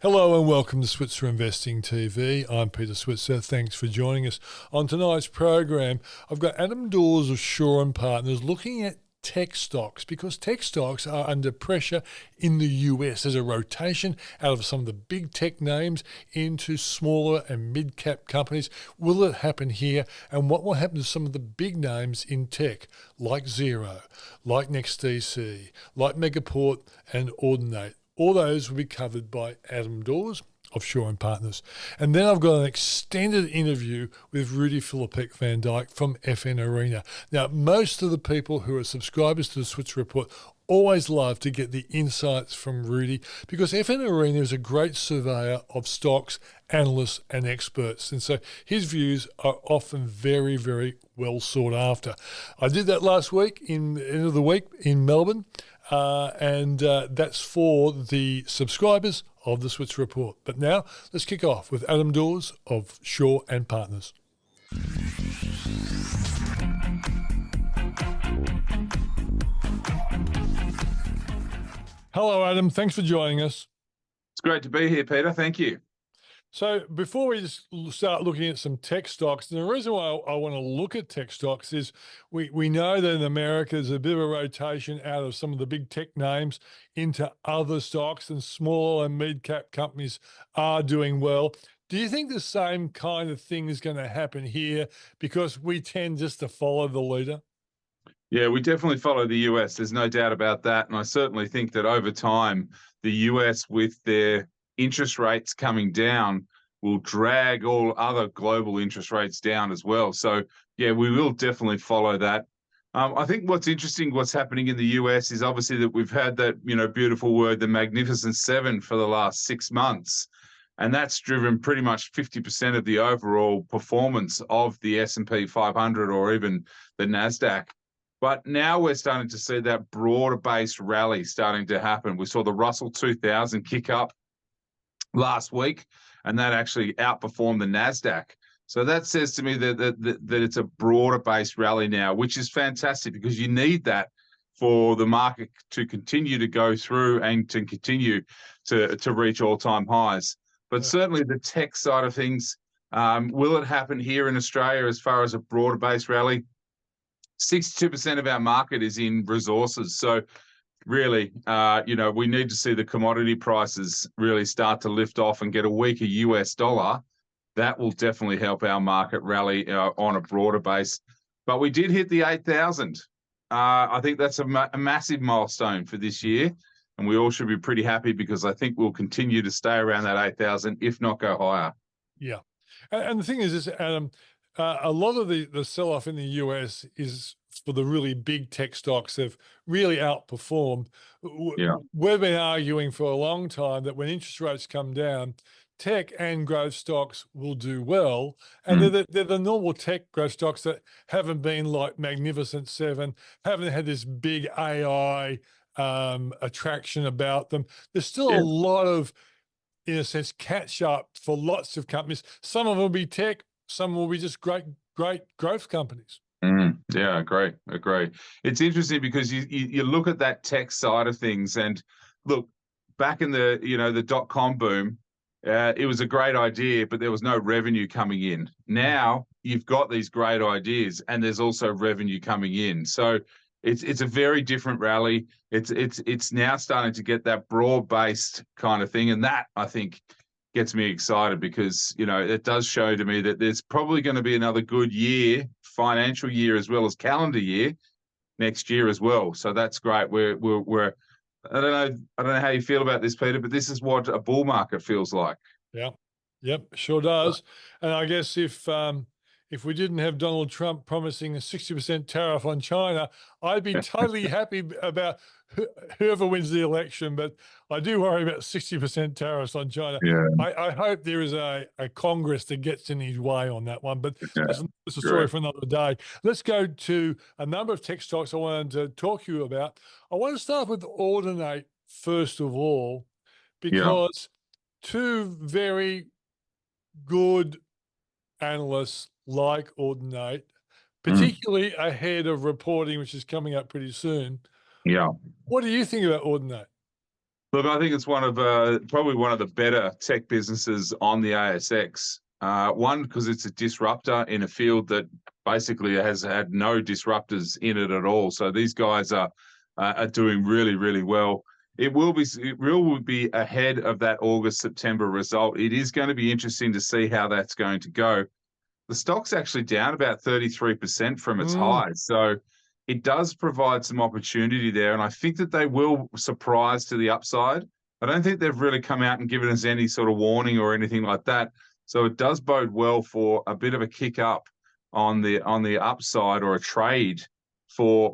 Hello and welcome to Switzer Investing TV. I'm Peter Switzer. Thanks for joining us. On tonight's program, I've got Adam Dawes of Shaw and Partners looking at tech stocks because tech stocks are under pressure in the US. There's a rotation out of some of the big tech names into smaller and mid-cap companies. Will it happen here? And what will happen to some of the big names in tech like Xero, like NextDC, like Megaport and Audinate? All those will be covered by Adam Dawes of Shaw and Partners. And then I've got an extended interview with Rudy Philippek Van Dyke from FN Arena. Now, most of the people who are subscribers to the Switzer Report always love to get the insights from Rudy because FN Arena is a great surveyor of stocks, analysts and experts. And so his views are often very, very well sought after. I did that last week, in the end of the week in Melbourne. And that's for the subscribers of the Switzer Report. But now let's kick off with Adam Dawes of Shaw and Partners. Hello, Adam. Thanks for joining us. It's great to be here, Peter. Thank you. So before we just start looking at some tech stocks, and the reason why I want to look at tech stocks is we know that in America there's a bit of a rotation out of some of the big tech names into other stocks, and small and mid-cap companies are doing well. Do you think the same kind of thing is going to happen here because we tend just to follow the leader? Yeah, we definitely follow the US. There's no doubt about that. And I certainly think that over time, the US, with their interest rates coming down, will drag all other global interest rates down as well. So, yeah, we will definitely follow that. I think what's interesting, what's happening in the US is obviously that we've had that, beautiful word, the Magnificent Seven, for the last 6 months. And that's driven pretty much 50% of the overall performance of the S&P 500 or even the NASDAQ. But now we're starting to see that broader-based rally starting to happen. We saw the Russell 2000 kick up last week, and that actually outperformed the NASDAQ. So that says to me that it's a broader-based rally now, which is fantastic because you need that for the market to continue to go through and to continue to reach all-time highs. But certainly the tech side of things, will it happen here in Australia as far as a broader-based rally? 62% of our market is in resources. So really, we need to see the commodity prices really start to lift off and get a weaker US dollar. That will definitely help our market rally on a broader base. But we did hit the 8,000. I think that's a massive milestone for this year. And we all should be pretty happy because I think we'll continue to stay around that 8,000, if not go higher. Yeah. And the thing is, Adam, a lot of the sell-off in the US is for the really big tech stocks have really outperformed. Yeah. We've been arguing for a long time that when interest rates come down, tech and growth stocks will do well. And they're the normal tech growth stocks that haven't been like Magnificent Seven, haven't had this big AI attraction about them. There's still a lot of, in a sense, catch up for lots of companies. Some of them will be tech, some will be just great growth companies. Yeah, agree. It's interesting because you look at that tech side of things, and look, back in the dot-com boom, it was a great idea, but there was no revenue coming in. Now you've got these great ideas, and there's also revenue coming in. So it's a very different rally. It's now starting to get that broad-based kind of thing, and that I think gets me excited because it does show to me that there's probably going to be another good year, financial year as well as calendar year next year as well. So that's great. We're I don't know how you feel about this, Peter, but this is what a bull market feels like. Yeah. Yep, sure does. And I guess if we didn't have Donald Trump promising a 60% tariff on China, I'd be totally happy about whoever wins the election. But I do worry about 60% tariffs on China. Yeah. I hope there is a Congress that gets in his way on that one. But that's a story for another day. Let's go to a number of tech stocks I wanted to talk to you about. I want to start with Audinate first of all, because two very good analysts like Audinate, particularly ahead of reporting, which is coming up pretty soon. Yeah. What do you think about Audinate? Look, I think it's one of probably one of the better tech businesses on the ASX. One, because it's a disruptor in a field that basically has had no disruptors in it at all. So these guys are doing really, really well. It will be ahead of that August September result. It is going to be interesting to see how that's going to go. The stock's actually down about 33% from its Mm. highs. So it does provide some opportunity there. And I think that they will surprise to the upside. I don't think they've really come out and given us any sort of warning or anything like that. So it does bode well for a bit of a kick up on the upside, or a trade for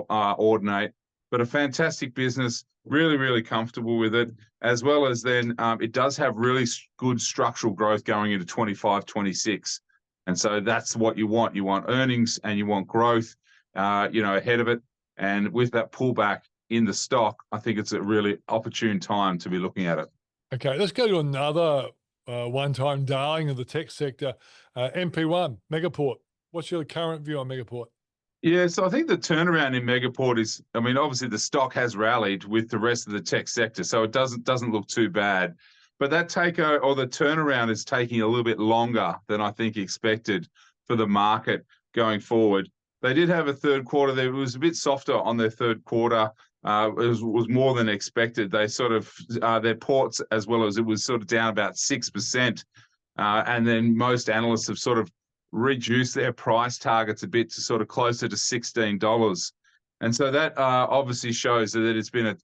Ordinate. But a fantastic business, really, really comfortable with it, as well as then it does have really good structural growth going into 25, 26. And so that's what you want. You want earnings and you want growth, ahead of it. And with that pullback in the stock, I think it's a really opportune time to be looking at it. Okay, let's go to another one-time darling of the tech sector, MP1, Megaport. What's your current view on Megaport? Yeah, so I think the turnaround in Megaport is, I mean, obviously the stock has rallied with the rest of the tech sector, so it doesn't look too bad. But that takeover or the turnaround is taking a little bit longer than I think expected for the market going forward. They did have a third quarter there. It was a bit softer on their third quarter. It was more than expected. They sort of their ports, as well as it was sort of down about 6%. And then most analysts have sort of reduced their price targets a bit to sort of closer to $16. And so that obviously shows that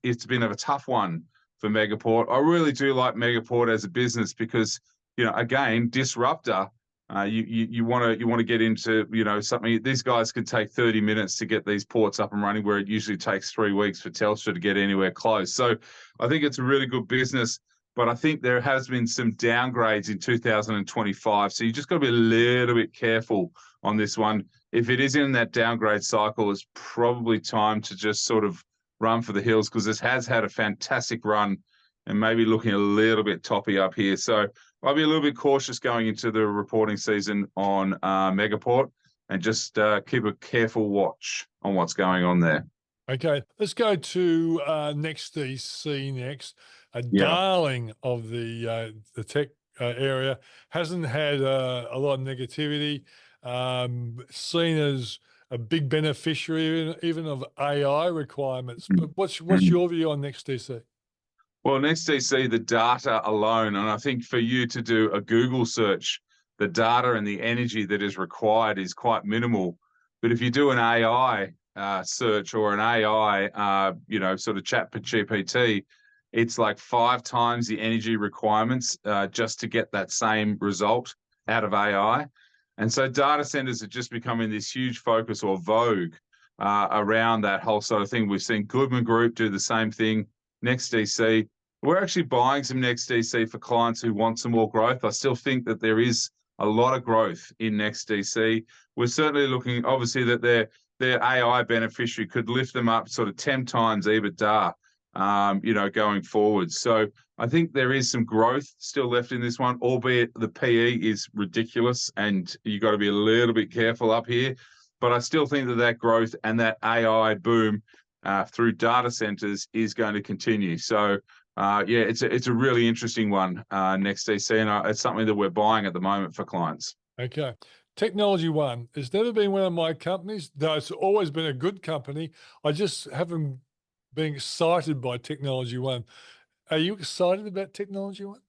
it's been a tough one for Megaport. I really do like Megaport as a business because, again, disruptor. You want to get into something. These guys can take 30 minutes to get these ports up and running, where it usually takes 3 weeks for Telstra to get anywhere close. So I think it's a really good business. But I think there has been some downgrades in 2025. So you just got to be a little bit careful on this one. If it is in that downgrade cycle, it's probably time to just sort of run for the hills, because this has had a fantastic run and maybe looking a little bit toppy up here. So I'll be a little bit cautious going into the reporting season on Megaport, and just keep a careful watch on what's going on there. Okay, let's go to NextDC next. A Yeah. darling of the tech area, hasn't had a lot of negativity. Seen as a big beneficiary even of AI requirements. But what's your view on NextDC? Well, NextDC, the data alone, and I think for you to do a Google search, the data and the energy that is required is quite minimal. But if you do an AI search, or an AI, sort of chat GPT, it's like 5 times the energy requirements just to get that same result out of AI. And so data centers are just becoming this huge focus, or vogue, around that whole sort of thing. We've seen Goodman Group do the same thing. NextDC, we're actually buying some NextDC for clients who want some more growth. I still think that there is a lot of growth in NextDC. We're certainly looking, obviously, that their AI beneficiary could lift them up sort of 10 times EBITDA, going forward. So I think there is some growth still left in this one, albeit the PE is ridiculous and you've got to be a little bit careful up here. But I still think that growth and that AI boom through data centers is going to continue. So it's a really interesting one, NextDC, and it's something that we're buying at the moment for clients. Okay. Technology One has never been one of my companies, though it's always been a good company. I just haven't been excited by Technology One. Are you excited about Technology One?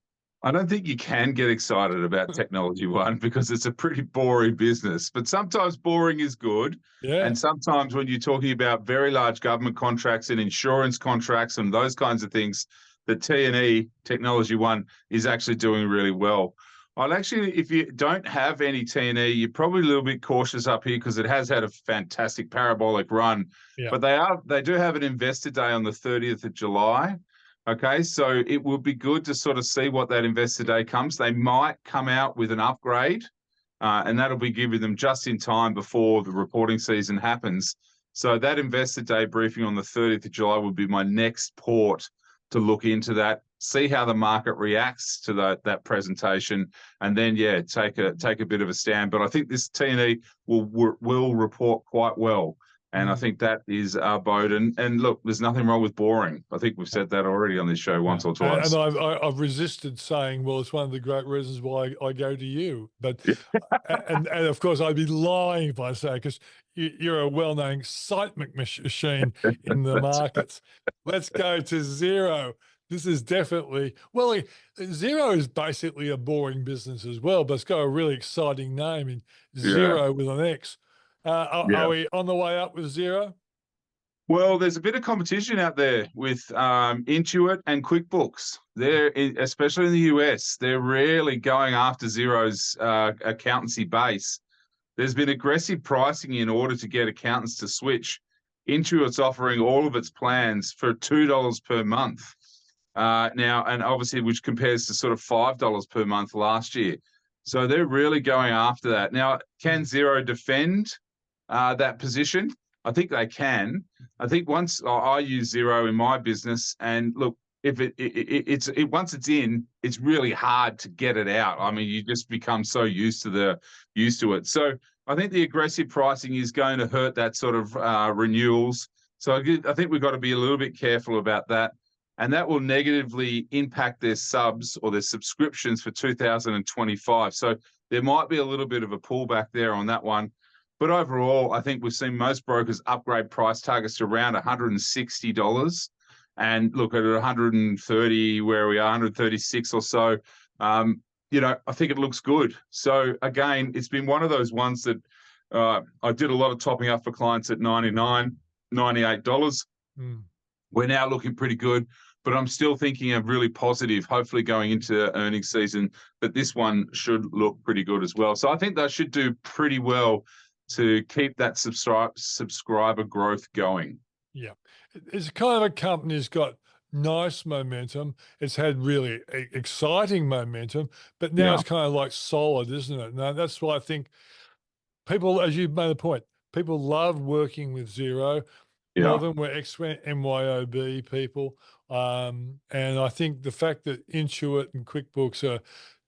I don't think you can get excited about Technology One because it's a pretty boring business. But sometimes boring is good. Yeah. And sometimes when you're talking about very large government contracts and insurance contracts and those kinds of things, the T&E, Technology One, is actually doing really well. I'll actually, if you don't have any T&E, you're probably a little bit cautious up here because it has had a fantastic parabolic run. Yeah. But they do have an investor day on the 30th of July. Okay, so it would be good to sort of see what that investor day comes. They might come out with an upgrade, and that'll be giving them just in time before the reporting season happens. So that investor day briefing on the 30th of July would be my next port to look into that, see how the market reacts to that presentation, and then take a bit of a stand. But I think this T&E will report quite well And I think that is our boat. And look, there's nothing wrong with boring. I think we've said that already on this show once or twice. And I've resisted saying, well, it's one of the great reasons why I go to you. But and of course, I'd be lying if I say, because you're a well-known excitement machine in the markets. Let's go to Xero. This is definitely, well, Xero is basically a boring business as well, but it's got a really exciting name in Xero with an X. Are we on the way up with Xero? Well, there's a bit of competition out there with Intuit and QuickBooks. Especially in the US, they're really going after Xero's accountancy base. There's been aggressive pricing in order to get accountants to switch. Intuit's offering all of its plans for $2 per month now, and obviously which compares to sort of $5 per month last year. So they're really going after that. Now, can Xero defend that position? I think they can. I think once I use Xero in my business, and look, if once it's in, it's really hard to get it out. I mean, you just become so used to it. So I think the aggressive pricing is going to hurt that sort of renewals. So I think we've got to be a little bit careful about that, and that will negatively impact their subs or their subscriptions for 2025. So there might be a little bit of a pullback there on that one. But overall, I think we've seen most brokers upgrade price targets to around $160. And look at 130, where we are, 136 or so. I think it looks good. So again, it's been one of those ones that I did a lot of topping up for clients at $99, $98. We're now looking pretty good, but I'm still thinking of really positive, hopefully going into earnings season, that this one should look pretty good as well. So I think they should do pretty well to keep that subscriber growth going. Yeah. It's kind of a company that's got nice momentum. It's had really exciting momentum, but now it's kind of like solid, isn't it? Now, that's why I think people, as you've made the point, people love working with Xero. A lot of them were ex-MYOB people. And I think the fact that Intuit and QuickBooks are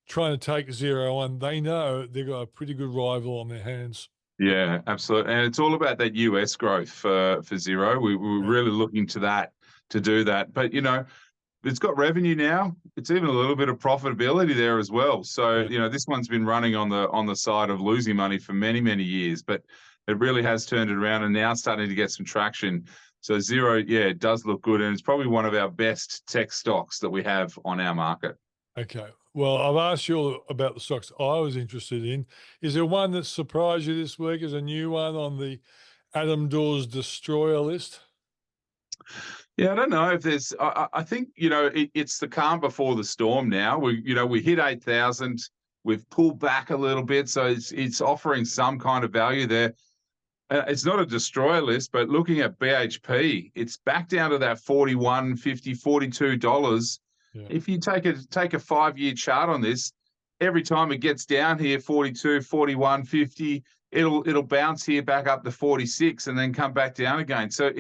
trying to take Xero on, they know they've got a pretty good rival on their hands. Yeah, absolutely. And it's all about that US growth for Xero. We're really looking to that, to do that. But, it's got revenue now. It's even a little bit of profitability there as well. So, this one's been running on the side of losing money for many, many years, but it really has turned it around and now starting to get some traction. So Xero, it does look good. And it's probably one of our best tech stocks that we have on our market. Okay. Well, I've asked you all about the stocks I was interested in. Is there one that surprised you this week as a new one on the Adam Dawes Destroyer list? Yeah, I don't know if there's. I think it's the calm before the storm. Now we hit 8,000. We've pulled back a little bit, so it's offering some kind of value there. It's not a destroyer list, but looking at BHP, it's back down to that $41, $50, $42. Yeah. If you take a 5-year chart on this, every time it gets down here, 42, 41, 50, it'll bounce here back up to 46 and then come back down again. So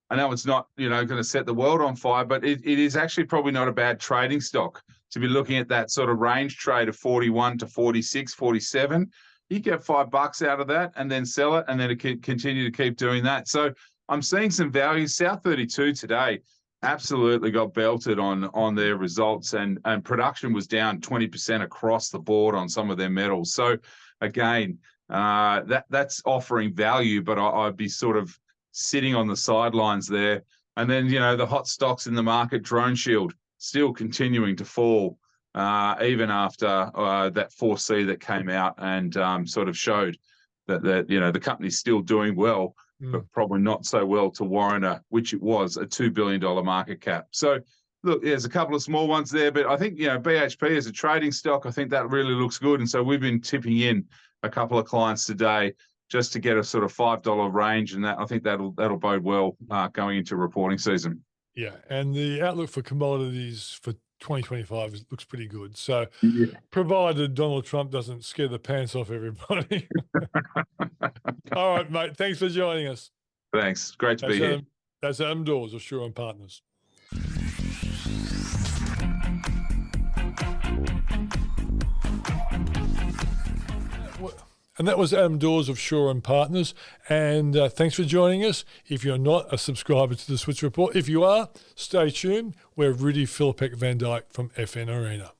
I know it's not going to set the world on fire, but it is actually probably not a bad trading stock to be looking at that sort of range trade of 41 to 46, 47. You get $5 out of that and then sell it, and then it can continue to keep doing that. So I'm seeing some value. South 32 today absolutely got belted on their results, and production was down 20% across the board on some of their metals. So again, that's offering value, but I'd be sort of sitting on the sidelines there. And then, the hot stocks in the market, Drone Shield, still continuing to fall, even after that 4C that came out and sort of showed that the company's still doing well, but probably not so well to warrant a $2 billion market cap. So look, there's a couple of small ones there, but I think BHP as a trading stock, I think that really looks good. And so we've been tipping in a couple of clients today just to get a sort of $5 range, and that I think that'll bode well going into reporting season. Yeah, and the outlook for commodities for 2025 looks pretty good. So, provided Donald Trump doesn't scare the pants off everybody. All right, mate. Thanks for joining us. Thanks. Great to be here. That's Adam Dawes of Shaw and Partners. And that was Adam Dawes of Shaw and Partners. And thanks for joining us. If you're not a subscriber to the Switzer Report, if you are, stay tuned. We're Rudy Philippek Van Dyke from FN Arena.